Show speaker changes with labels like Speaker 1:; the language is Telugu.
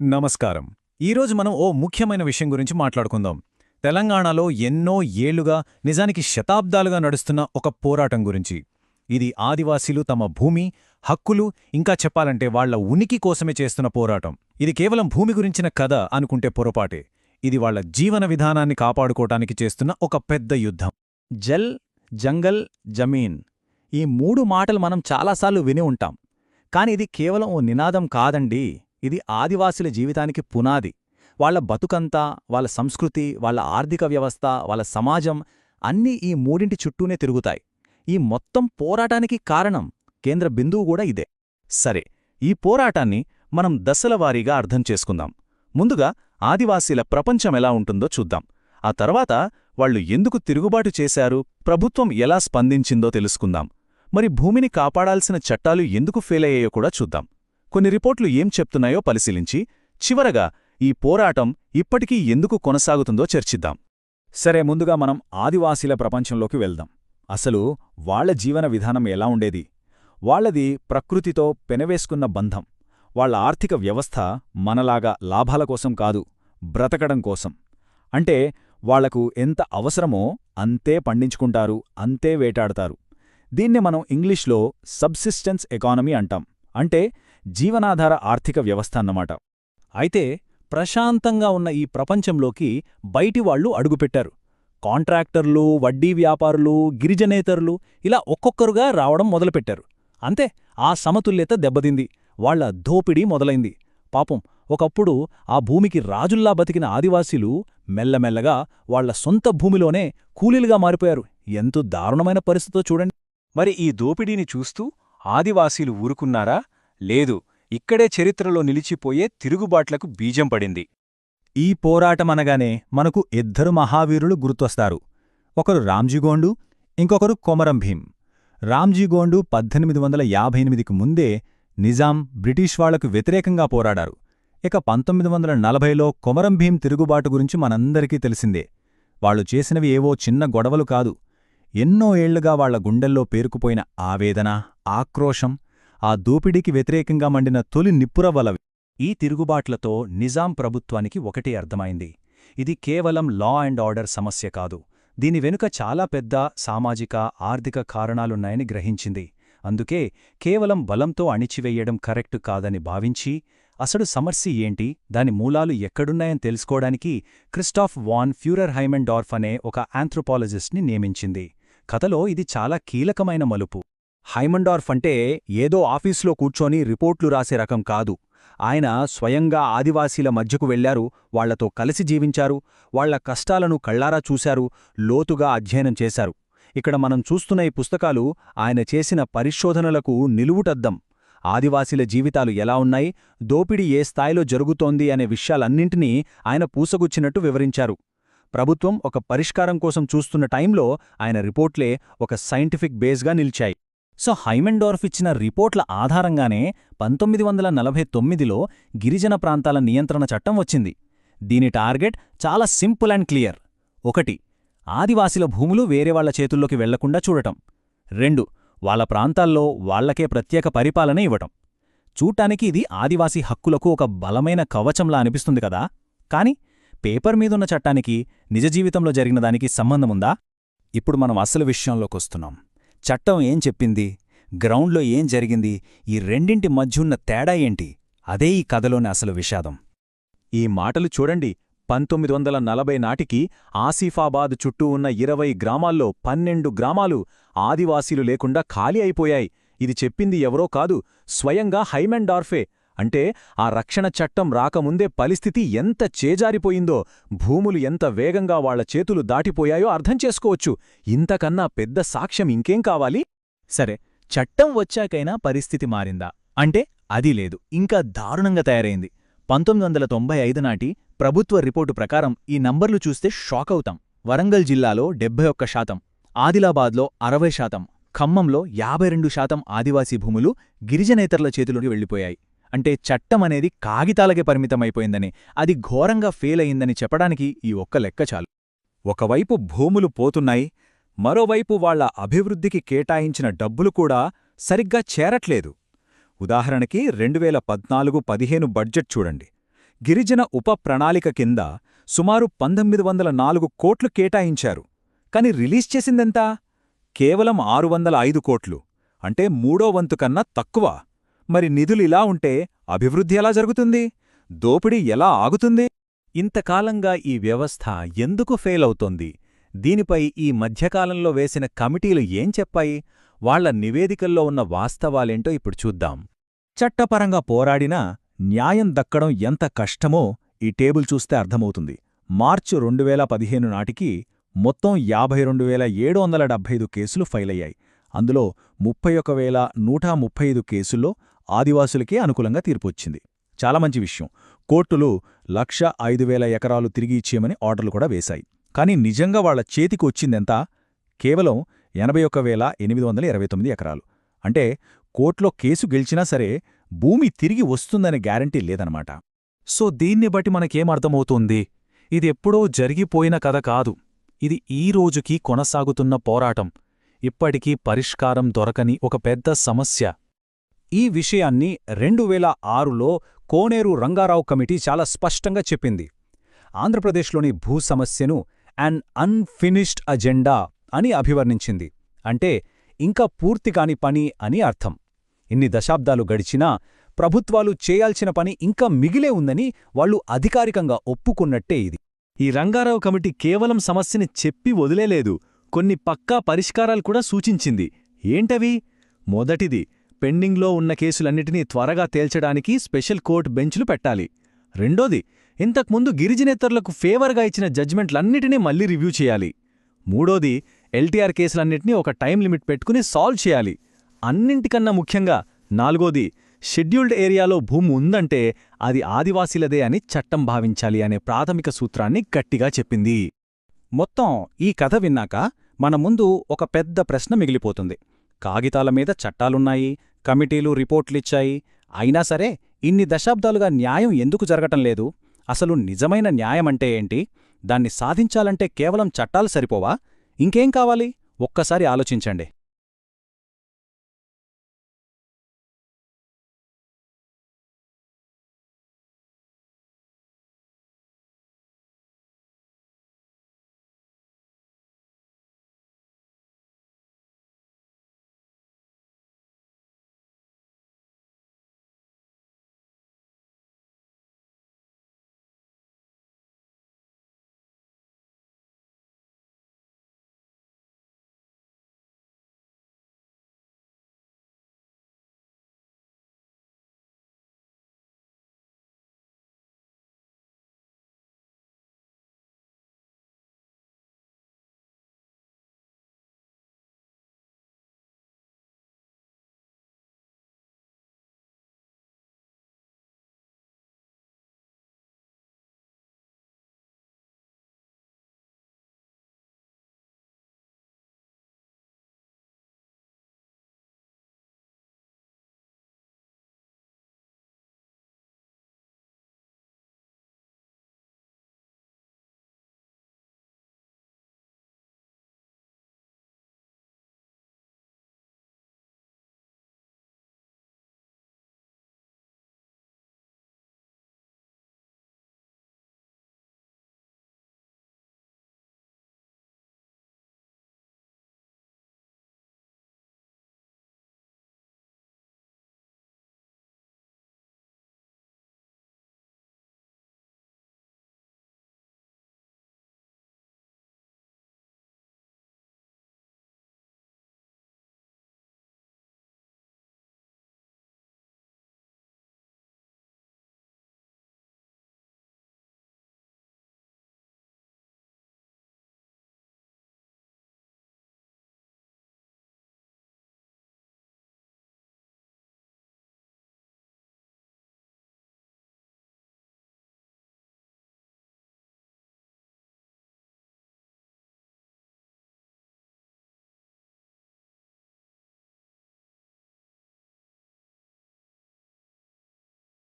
Speaker 1: నమస్కారం. ఈరోజు మనం ఓ ముఖ్యమైన విషయం గురించి మాట్లాడుకుందాం. తెలంగాణలో ఎన్నో ఏళ్లుగా, నిజానికి శతాబ్దాలుగా నడుస్తున్న ఒక పోరాటం గురించి. ఇది ఆదివాసీలు తమ భూమి, హక్కులు, ఇంకా చెప్పాలంటే వాళ్ల ఉనికి కోసమే చేస్తున్న పోరాటం. ఇది కేవలం భూమి గురించిన కథ అనుకుంటే పొరపాటే. ఇది వాళ్ల జీవన విధానాన్ని కాపాడుకోవటానికి చేస్తున్న ఒక పెద్ద యుద్ధం.
Speaker 2: జల్, జంగల్, జమీన్ ఈ మూడు మాటలు మనం చాలాసార్లు విని ఉంటాం. కాని ఇది కేవలం ఓ నినాదం కాదండి. ఇది ఆదివాసుల జీవితానికి పునాది. వాళ్ల బతుకంతా, వాళ్ళ సంస్కృతి, వాళ్ళ ఆర్థిక వ్యవస్థ, వాళ్ళ సమాజం అన్నీ ఈ మూడింటి చుట్టూనే తిరుగుతాయి. ఈ మొత్తం పోరాటానికి కారణం, కేంద్ర బిందువు కూడా ఇదే. సరే, ఈ పోరాటాన్ని మనం దశలవారీగా అర్థం చేసుకుందాం. ముందుగా ఆదివాసీల ప్రపంచమెలా ఉంటుందో చూద్దాం. ఆ తర్వాత వాళ్లు ఎందుకు తిరుగుబాటు చేశారు, ప్రభుత్వం ఎలా స్పందించిందో తెలుసుకుందాం. మరి భూమిని కాపాడాల్సిన చట్టాలు ఎందుకు ఫెయిలయ్యాయో కూడా చూద్దాం. కొన్ని రిపోర్ట్లు ఏం చెప్తున్నాయో పరిశీలించి, చివరగా ఈ పోరాటం ఇప్పటికీ ఎందుకు కొనసాగుతుందో చర్చిద్దాం.
Speaker 1: సరే, ముందుగా మనం ఆదివాసీల ప్రపంచంలోకి వెళ్దాం. అసలు వాళ్ల జీవన విధానం ఎలా ఉండేది? వాళ్లది ప్రకృతితో పెనవేసుకున్న బంధం. వాళ్ల ఆర్థిక వ్యవస్థ మనలాగా లాభాల కోసం కాదు, బ్రతకడం కోసం. అంటే వాళ్లకు ఎంత అవసరమో అంతే పండించుకుంటారు, అంతే వేటాడతారు. దీన్నే మనం ఇంగ్లీష్లో సబ్సిస్టెన్స్ ఎకానమీ అంటాం. అంటే జీవనాధార ఆర్థిక వ్యవస్థ అన్నమాట. అయితే ప్రశాంతంగా ఉన్న ఈ ప్రపంచంలోకి బయటివాళ్లు అడుగుపెట్టారు. కాంట్రాక్టర్లు, వడ్డీ వ్యాపారులు, గిరిజనేతరులు ఇలా ఒక్కొక్కరుగా రావడం మొదలుపెట్టారు. అంతే, ఆ సమతుల్యత దెబ్బతింది. వాళ్ల దోపిడీ మొదలైంది. పాపం, ఒకప్పుడు ఆ భూమికి రాజుల్లా బతికిన ఆదివాసీలు మెల్లమెల్లగా వాళ్ల సొంత భూమిలోనే కూలీలుగా మారిపోయారు. ఎంతో దారుణమైన పరిస్థితో చూడండి.
Speaker 3: మరి ఈ దోపిడీని చూస్తూ ఆదివాసీలు ఊరుకున్నారా? లేదు, ఇక్కడే చరిత్రలో నిలిచిపోయే తిరుగుబాట్లకు బీజం పడింది.
Speaker 1: ఈ పోరాటమనగానే మనకు ఇద్దరు మహావీరులు గుర్తొస్తారు. ఒకరు రామ్జీగోండు, ఇంకొకరు కొమరం భీం. రామ్జీగోండు 1858కు ముందే నిజాం, బ్రిటిష్ వాళ్లకు వ్యతిరేకంగా పోరాడారు. ఇక 1940లో కొమరం భీం తిరుగుబాటు గురించి మనందరికీ తెలిసిందే. వాళ్లు చేసినవి ఏవో చిన్న గొడవలు కాదు. ఎన్నో ఏళ్లుగా వాళ్ల గుండెల్లో పేరుకుపోయిన ఆవేదన, ఆక్రోశం, ఆ దోపిడీకి వ్యతిరేకంగా మండిన తొలి నిప్పురవ్వలవి.
Speaker 2: ఈ తిరుగుబాట్లతో నిజాం ప్రభుత్వానికి ఒకటే అర్థమైంది: ఇది కేవలం లా అండ్ ఆర్డర్ సమస్య కాదు, దీని వెనుక చాలా పెద్ద సామాజిక, ఆర్థిక కారణాలున్నాయని గ్రహించింది. అందుకే కేవలం బలంతో అణిచివేయడం కరెక్టు కాదని భావించి, అసలు సమస్య ఏంటి, దాని మూలాలు ఎక్కడున్నాయని తెలుసుకోవడానికి క్రిస్టాఫ్ వాన్ ఫ్యూరర్హైమెండార్ఫ్ అనే ఒక ఆంథ్రోపాలజిస్ట్ని నియమించింది. కథలో ఇది చాలా కీలకమైన మలుపు.
Speaker 1: హైమండార్ఫ్ అంటే ఏదో ఆఫీసులో కూర్చొని రిపోర్ట్లు రాసే రకం కాదు. ఆయన స్వయంగా ఆదివాసీల మధ్యకు వెళ్లారు, వాళ్లతో కలిసి జీవించారు, వాళ్ల కష్టాలను కళ్లారా చూశారు, లోతుగా అధ్యయనం చేశారు. ఇక్కడ మనం చూస్తున్న ఈ పుస్తకాలు ఆయన చేసిన పరిశోధనలకు నిలువుటద్దం. ఆదివాసీల జీవితాలు ఎలా ఉన్నాయి, దోపిడీ ఏ స్థాయిలో జరుగుతోంది అనే విషయాలన్నింటినీ ఆయన పూసగుచ్చినట్టు వివరించారు. ప్రభుత్వం ఒక పరిష్కారం కోసం చూస్తున్న టైంలో ఆయన రిపోర్ట్లే ఒక సైంటిఫిక్ బేస్గా నిలిచాయి.
Speaker 2: సో హైమెండార్ఫ్ ఇచ్చిన రిపోర్ట్ల ఆధారంగానే 1949లో గిరిజన ప్రాంతాల నియంత్రణ చట్టం వచ్చింది. దీని టార్గెట్ చాలా సింపుల్ అండ్ క్లియర్. 1. ఆదివాసీల భూములు వేరేవాళ్ల చేతుల్లోకి వెళ్లకుండా చూడటం. 2. వాళ్ల ప్రాంతాల్లో వాళ్లకే ప్రత్యేక పరిపాలన ఇవ్వటం. చూడ్డానికి ఇది ఆదివాసీ హక్కులకు ఒక బలమైన కవచంలా అనిపిస్తుంది కదా. కాని పేపర్ మీదున్న చట్టానికి, నిజ జీవితంలో జరిగిన దానికి సంబంధముందా?
Speaker 1: ఇప్పుడు మనం అసలు విషయంలోకొస్తున్నాం. చట్టం ఏం చెప్పింది, గ్రౌండ్లో ఏం జరిగింది, ఈ రెండింటి మధ్యున్న తేడా ఏంటి? అదే ఈ కథలోని అసలు విషాదం. ఈ మాటలు చూడండి. 1940 నాటికి ఆసిఫాబాద్ చుట్టూ ఉన్న 20 గ్రామాల్లో 12 గ్రామాలు ఆదివాసీలు లేకుండా ఖాళీ అయిపోయాయి. ఇది చెప్పింది ఎవరో కాదు, స్వయంగా హైమెండార్ఫే. అంటే ఆ రక్షణ చట్టం రాకముందే పరిస్థితి ఎంత చేజారిపోయిందో, భూములు ఎంత వేగంగా వాళ్ల చేతులు దాటిపోయాయో అర్థం చేసుకోవచ్చు. ఇంతకన్నా పెద్ద సాక్ష్యం ఇంకేం కావాలి?
Speaker 2: సరే, చట్టం వచ్చాకైనా పరిస్థితి మారిందా అంటే అది లేదు, ఇంకా దారుణంగా తయారైంది. 1995 నాటి ప్రభుత్వ రిపోర్టు ప్రకారం ఈ నంబర్లు చూస్తే షాకవుతాం. వరంగల్ జిల్లాలో 71%, ఆదిలాబాద్లో 60%, ఖమ్మంలో 52% ఆదివాసీ భూములు గిరిజనేతరుల చేతులోకి వెళ్లిపోయాయి. అంటే చట్టమనేది కాగితాలకే పరిమితమైపోయిందని, అది ఘోరంగా ఫెయిల్ అయిందని చెప్పడానికి ఈ ఒక్క లెక్క చాలు.
Speaker 1: ఒకవైపు భూములు పోతున్నాయి, మరోవైపు వాళ్ల అభివృద్ధికి కేటాయించిన డబ్బులు కూడా సరిగ్గా చేరట్లేదు. ఉదాహరణకి 2014-15 బడ్జెట్ చూడండి. గిరిజన ఉప ప్రణాళిక కింద సుమారు 1904 కోట్లు కేటాయించారు. కాని రిలీజ్ చేసిందెంత? కేవలం 605 కోట్లు. అంటే మూడో వంతు కన్నా తక్కువ. మరి నిధులిలా ఉంటే అభివృద్ధి ఎలా జరుగుతుంది? దోపిడీ ఎలా ఆగుతుంది?
Speaker 2: ఇంతకాలంగా ఈ వ్యవస్థ ఎందుకు ఫెయిల్ అవుతోంది? దీనిపై ఈ మధ్యకాలంలో వేసిన కమిటీలు ఏం చెప్పాయి? వాళ్ల నివేదికల్లో ఉన్న వాస్తవాలేంటో ఇప్పుడు చూద్దాం. చట్టపరంగా పోరాడినా న్యాయం దక్కడం ఎంత కష్టమో ఈ టేబుల్ చూస్తే అర్థమవుతుంది. మార్చి 2015 నాటికి మొత్తం 52,775 కేసులు ఫైలయ్యాయి. అందులో 31,135 కేసుల్లో ఆదివాసులకే అనుకూలంగా తీర్పొచ్చింది. చాలా మంచి విషయం. కోర్టులు 1,05,000 ఎకరాలు తిరిగి ఇచ్చేయమని ఆర్డర్లు కూడా వేశాయి. కాని నిజంగా వాళ్ల చేతికి వచ్చిందెంత? కేవలం 81,829 ఎకరాలు. అంటే కోర్టులో కేసు గెలిచినా సరే భూమి తిరిగి వస్తుందనే గ్యారంటీ లేదనమాట.
Speaker 1: సో దీన్ని బట్టి మనకేమర్థమవుతుంది? ఇది ఎప్పుడో జరిగిపోయిన కథ కాదు. ఇది ఈ రోజుకీ కొనసాగుతున్న పోరాటం. ఇప్పటికీ పరిష్కారం దొరకని ఒక పెద్ద సమస్య. ఈ విషయాన్ని 2006లో కోనేరు రంగారావు కమిటీ చాలా స్పష్టంగా చెప్పింది. ఆంధ్రప్రదేశ్లోని భూ సమస్యను అన్ అన్ఫినిష్డ్ అజెండా అని అభివర్ణించింది. అంటే ఇంకా పూర్తికాని పని అని అర్థం. ఇన్ని దశాబ్దాలు గడిచినా ప్రభుత్వాలు చేయాల్సిన పని ఇంకా మిగిలే ఉందని వాళ్లు అధికారికంగా ఒప్పుకున్నట్టే ఇది.
Speaker 2: ఈ రంగారావు కమిటీ కేవలం సమస్యని చెప్పి వదిలేలేదు, కొన్ని పక్కా పరిష్కారాలు కూడా సూచించింది. ఏంటవి? మొదటిది, పెండింగ్లో ఉన్న కేసులన్నిటినీ త్వరగా తేల్చడానికి స్పెషల్ కోర్టు బెంచ్లు పెట్టాలి. రెండోది, ఇంతకుముందు గిరిజనేతరులకు ఫేవర్గా ఇచ్చిన జడ్జిమెంట్లన్నిటినీ మళ్లీ రివ్యూ చేయాలి. మూడోది, ఎల్టీఆర్ కేసులన్నిటినీ ఒక టైం లిమిట్ పెట్టుకుని సాల్వ్ చేయాలి. అన్నింటికన్నా ముఖ్యంగా నాలుగోది, షెడ్యూల్డ్ ఏరియాలో భూమి ఉందంటే అది ఆదివాసీలదే అని చట్టం భావించాలి అనే ప్రాథమిక సూత్రాన్ని గట్టిగా చెప్పింది.
Speaker 1: మొత్తం ఈ కథ విన్నాక మన ముందు ఒక పెద్ద ప్రశ్న మిగిలిపోతుంది. కాగితాల మీద చట్టాలున్నాయి, కమిటీలు రిపోర్ట్లిచ్చాయి. అయినా సరే ఇన్ని దశాబ్దాలుగా న్యాయం ఎందుకు జరగటం లేదు? అసలు నిజమైన న్యాయమంటే ఏంటి? దాన్ని సాధించాలంటే కేవలం చట్టాలు సరిపోవా? ఇంకేం కావాలి? ఒక్కసారి ఆలోచించండి.